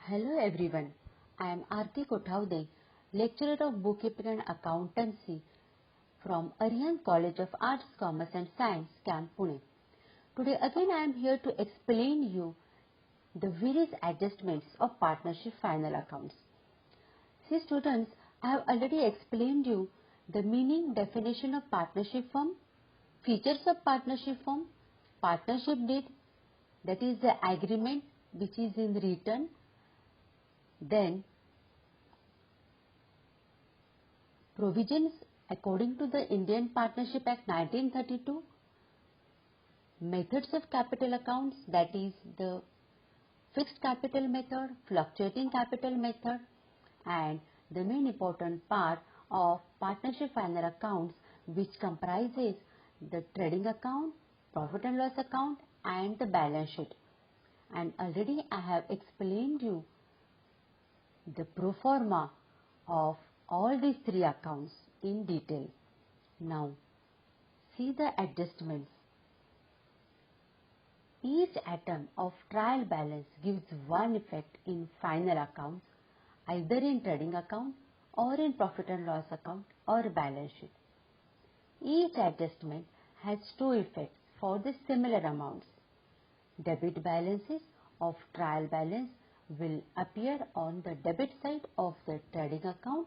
Hello everyone, I am Aarti Kothawde, lecturer of Bookkeeping and Accountancy from Arihant College of Arts, Commerce and Science, Camp Pune. Today again I am here to explain you the various adjustments of partnership final accounts. See students, I have already explained you the meaning, definition of partnership firm, features of partnership firm, partnership deed, that is the agreement which is in written, then provisions according to the Indian Partnership Act 1932, methods of capital accounts, that is the fixed capital method, fluctuating capital method, and the main important part of partnership final accounts, which comprises the trading account, profit and loss account, and the balance sheet. And already I have explained you the pro forma of all these three accounts in detail. Now, see the adjustments. Each item of trial balance gives one effect in final accounts, either in trading account or in profit and loss account or balance sheet. Each adjustment has two effects for the similar amounts. Debit balances of trial balance will appear on the debit side of the trading account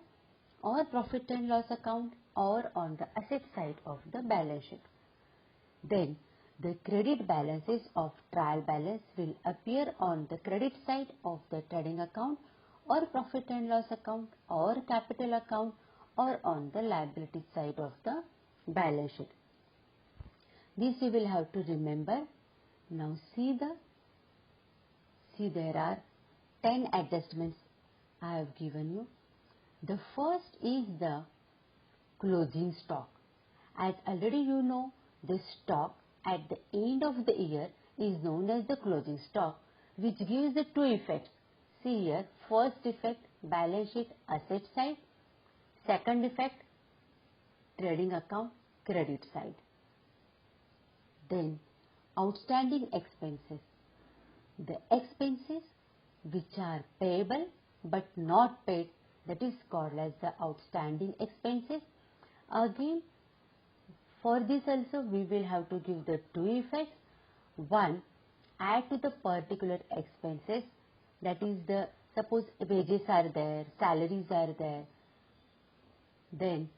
or profit and loss account or on the asset side of the balance sheet. Then the credit balances of trial balance will appear on the credit side of the trading account or profit and loss account or capital account or on the liability side of the balance sheet. This you will have to remember. Now see there are 10 adjustments I have given you. The first is the closing stock. As already you know, the stock at the end of the year is known as the closing stock, which gives the two effects. See here, first effect, balance sheet asset side. Second effect, trading account credit side. Then outstanding expenses. The expenses which are payable but not paid, that is called as the outstanding expenses. Again, for this also we will have to give the two effects. One, add to the particular expenses, that is the suppose wages are there, salaries are there, then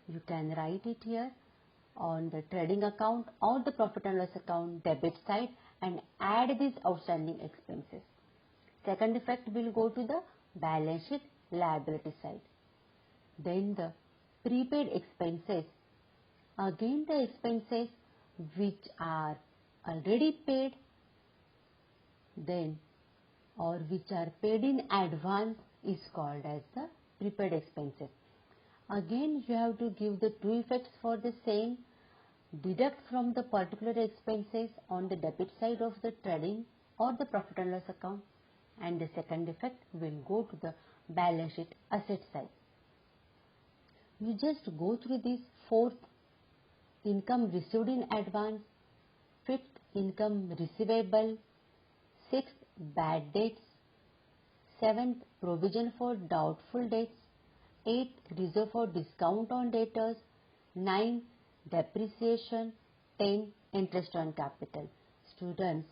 you can write it here on the trading account or the profit and loss account debit side and add these outstanding expenses. Second effect will go to the balance sheet liability side. Then the prepaid expenses, again the expenses which are already paid, then or which are paid in advance is called as the prepaid expenses. Again you have to give the two effects for the same. Deduct from the particular expenses on the debit side of the trading or the profit and loss account, and the second effect will go to the balance sheet asset side. You just go through this. Fourth, income received in advance. Fifth, income receivable. Sixth, bad debts. Seventh, provision for doubtful debts. Eighth, reserve for discount on debtors. 9, depreciation. 10, interest on capital. Students,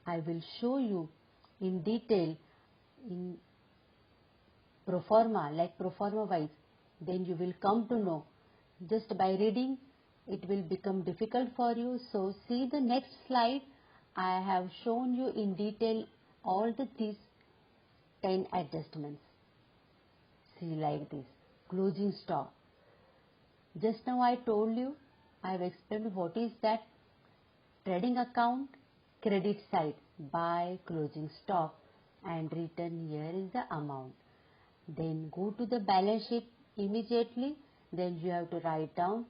I will show you in detail in pro forma, like pro forma wise, then you will come to know. Just by reading it will become difficult for you. So see the next slide. I have shown you in detail all these 10 adjustments. See like this. Closing stock. Just now I told you, I have explained what is that. Trading account credit side, buy closing stock and written here is the amount. Then go to the balance sheet immediately. Then you have to write down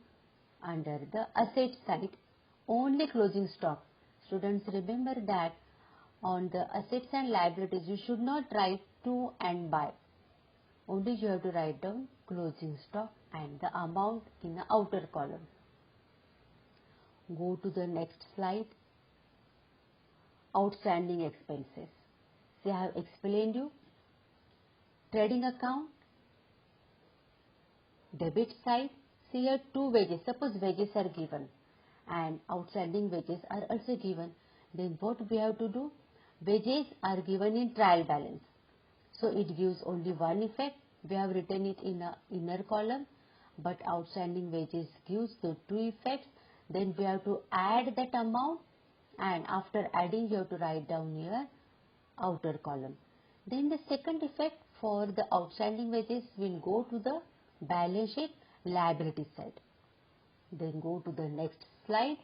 under the asset side only closing stock. Students, remember that on the assets and liabilities you should not write to and buy. Only you have to write down closing stock and the amount in the outer column. Go to the next slide. outstanding expenses. See, I have explained you trading account, debit side. See here two wages. Suppose wages are given and outstanding wages are also given. Then what we have to do? Wages are given in trial balance. So it gives only one effect. We have written it in a inner column, but outstanding wages gives the two effects. Then we have to add that amount, and after adding you have to write down here outer column. Then the second effect for the outstanding wages will go to the balance sheet liability side. Then go to the next slide.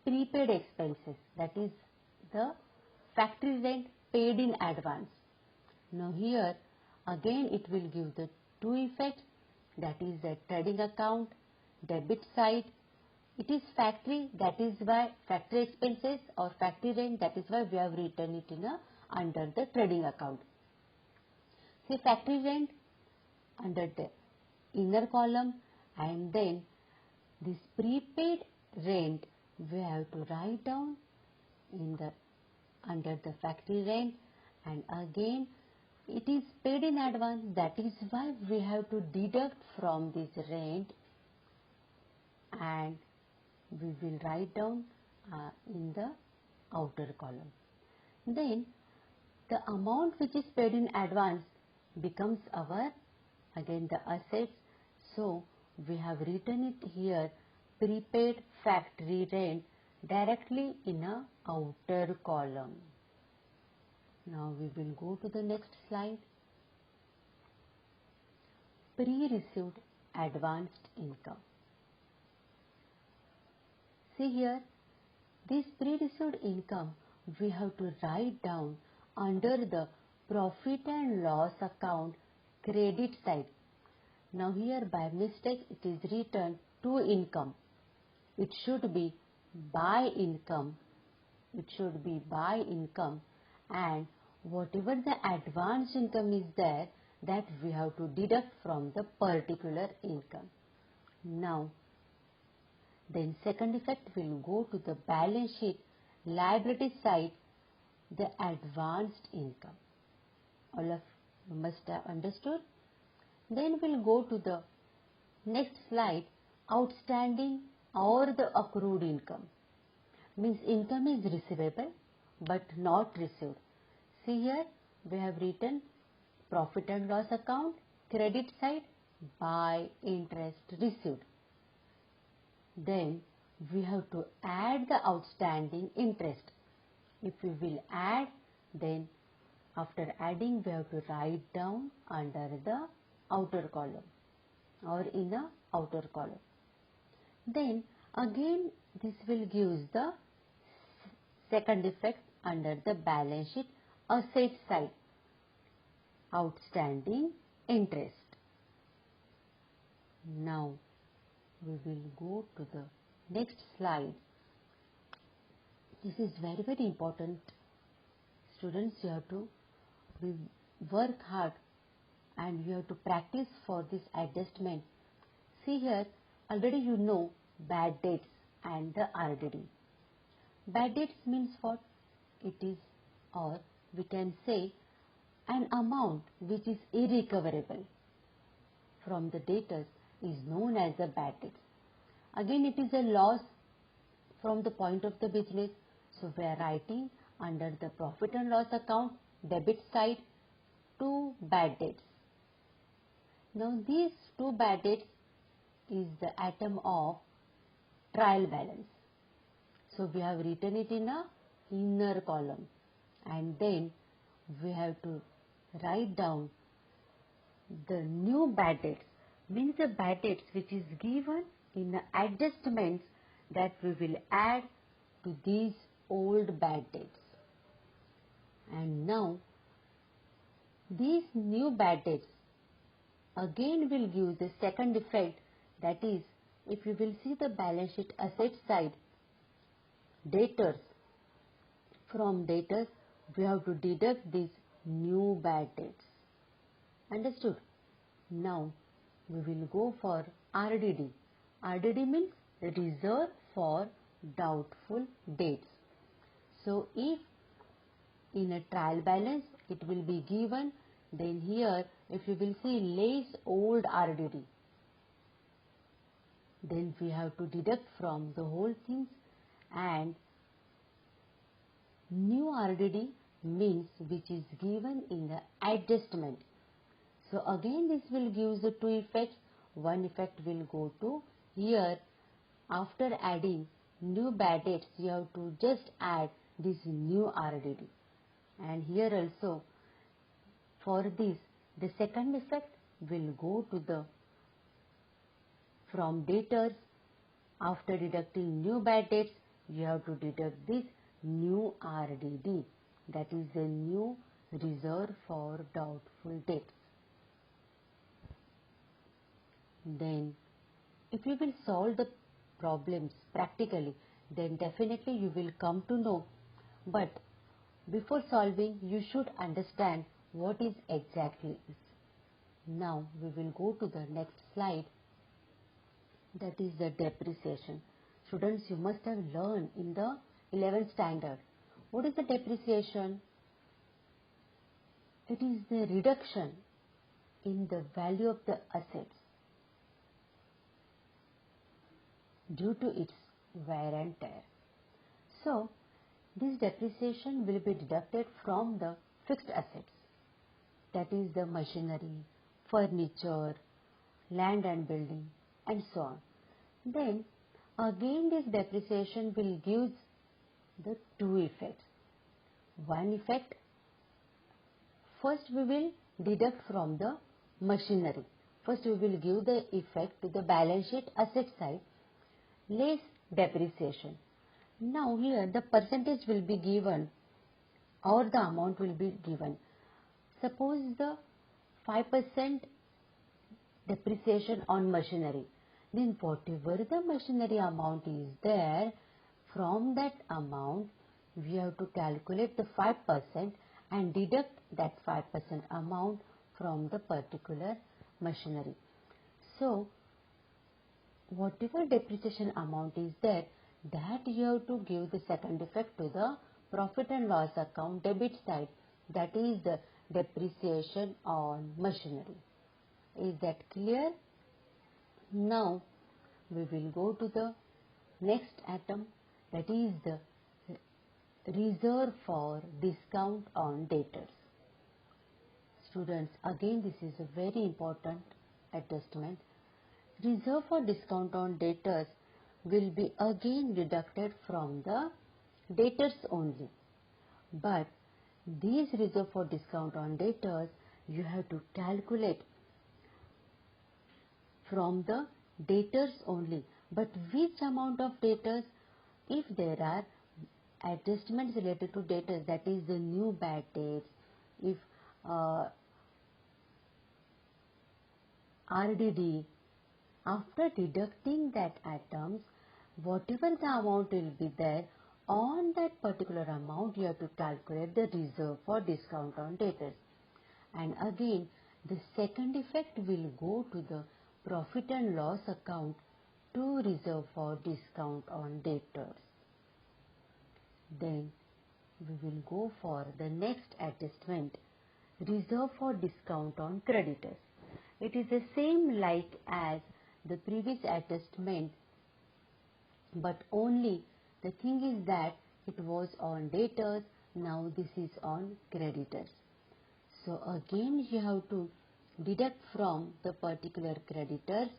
Prepaid expenses, that is the factory rent paid in advance. Now here again it will give the two effects, that is the trading account, debit side. It is factory, that is why factory expenses or factory rent, that is why we have written it in under the trading account. See, factory rent under the inner column, and then this prepaid rent we have to write down in the under the factory rent, and again it is paid in advance, that is why we have to deduct from this rent, and we will write down in the outer column. Then the amount which is paid in advance becomes our again the assets. So we have written it here prepaid factory rent directly in a outer column. Now we will go to the next slide. Pre-received advanced income. See here, this pre-received income we have to write down under the profit and loss account credit side. Now here by mistake it is written to income. It should be by income. It should be by income, and whatever the advanced income is there, that we have to deduct from the particular income. Now then second effect will go to the balance sheet liability side, the advanced income. All of you must have understood. Then we'll go to the next slide, outstanding or the accrued income. Means income is receivable but not received. See here we have written profit and loss account credit side by interest received. Then we have to add the outstanding interest. If we will add, then after adding we have to write down under the outer column or in the outer column. Then again this will give the second effect under the balance sheet asset side, outstanding interest. Now we will go to the next slide. This is very, very important. Students, you have to work hard and you have to practice for this adjustment. See here, already you know bad debts and the RDD. Bad debts means what? It is, or we can say, an amount which is irrecoverable from the debtors is known as a bad debt. Again, it is a loss from the point of the business. So we are writing under the profit and loss account debit side two bad debts. Now these two bad debts is the item of trial balance. So we have written it in a inner column, and then we have to write down the new bad debts, means the bad debts which is given in the adjustments that we will add to these old bad debts. And now these new bad debts again will give the second effect, that is, if you will see the balance sheet asset side, debtors, from debtors we have to deduct these new bad debts. Understood? Now we will go for RDD. RDD means reserve for doubtful debts. So if in a trial balance it will be given, then here if you will see less old RDD, then we have to deduct from the whole things, and new RDD means which is given in the adjustment. So again this will give the two effects. One effect will go to here, after adding new bad debts you have to just add this new RDD, and here also for this the second effect will go to the from debtors. After deducting new bad debts you have to deduct this new RDD, that is the new reserve for doubtful debts. Then if you will solve the problems practically, then definitely you will come to know, but before solving you should understand what is exactly is. Now we will go to the next slide, that is the depreciation. Students, you must have learned in the 11th standard. What is the depreciation? It is the reduction in the value of the assets due to its wear and tear. So this depreciation will be deducted from the fixed assets, that is the machinery, furniture, land and building, and so on. Then again this depreciation will give the two effects. One effect, first we will deduct from the machinery. First we will give the effect to the balance sheet asset side, less depreciation. Now here the percentage will be given or the amount will be given. Suppose the 5% depreciation on machinery, then whatever the machinery amount is there, from that amount we have to calculate the 5% and deduct that 5% amount from the particular machinery. So whatever depreciation amount is there, that you have to give the second effect to the profit and loss account debit side, that is the depreciation on machinery. Is that clear? Now we will go to the next item, that is the reserve for discount on debtors. Students, again this is a very important adjustment. Reserve for discount on debtors will be again deducted from the debtors only, but these reserve for discount on debtors you have to calculate from the debtors only. But which amount of debtors? If there are adjustments related to debtors, that is the new bad debts, if RDD, after deducting that items, whatever the amount will be there, on that particular amount you have to calculate the reserve for discount on debtors. And again the second effect will go to the profit and loss account to reserve for discount on debtors. Then we will go for the next adjustment, reserve for discount on creditors. It is the same like as the previous adjustment, but only the thing is that it was on debtors, now this is on creditors. So again you have to deduct from the particular creditors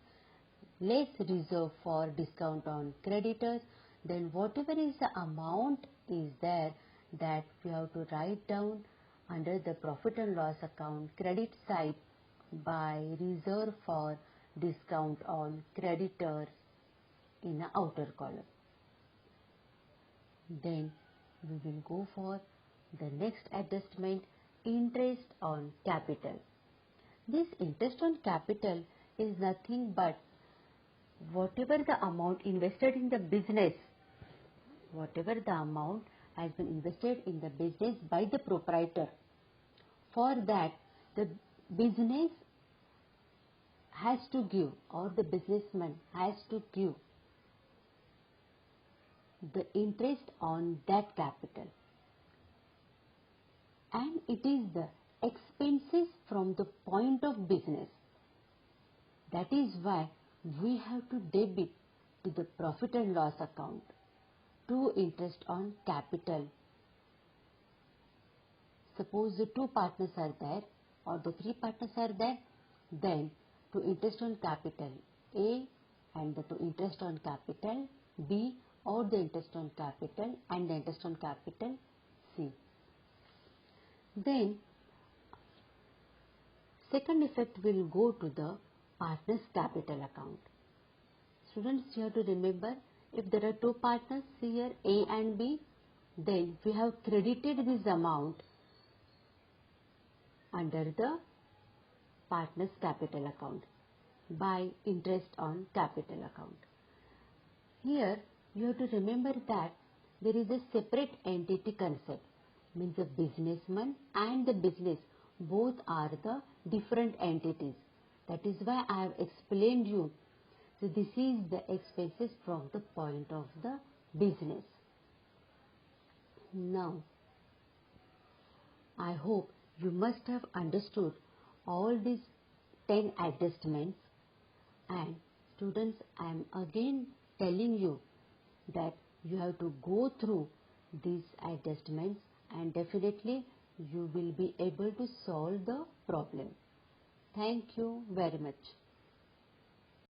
less reserve for discount on creditors, then whatever is the amount is there, that we have to write down under the profit and loss account credit side by reserve for discount on creditors in the outer column. Then we will go for the next adjustment, interest on capital. This interest on capital is nothing but whatever the amount invested in the business, whatever the amount has been invested in the business by the proprietor. For that the business has to give, or the businessman has to give the interest on that capital, and it is the expenses from the point of business. That is why we have to debit to the profit and loss account to interest on capital. Suppose the two partners are there or the three partners are there, then to interest on capital A and to interest on capital B, or the interest on capital and the interest on capital C. Then second effect will go to the partner's capital account. Students, you have to remember, if there are two partners here A and B, then we have credited this amount under the partner's capital account by interest on capital account. Here you have to remember that there is a separate entity concept, means the businessman and the business both are the different entities. That is why I have explained you. So this is the expenses from the point of the business. Now, I hope you must have understood all these 10 adjustments, and students, I am again telling you that you have to go through these adjustments and definitely you will be able to solve the problem. Thank you very much.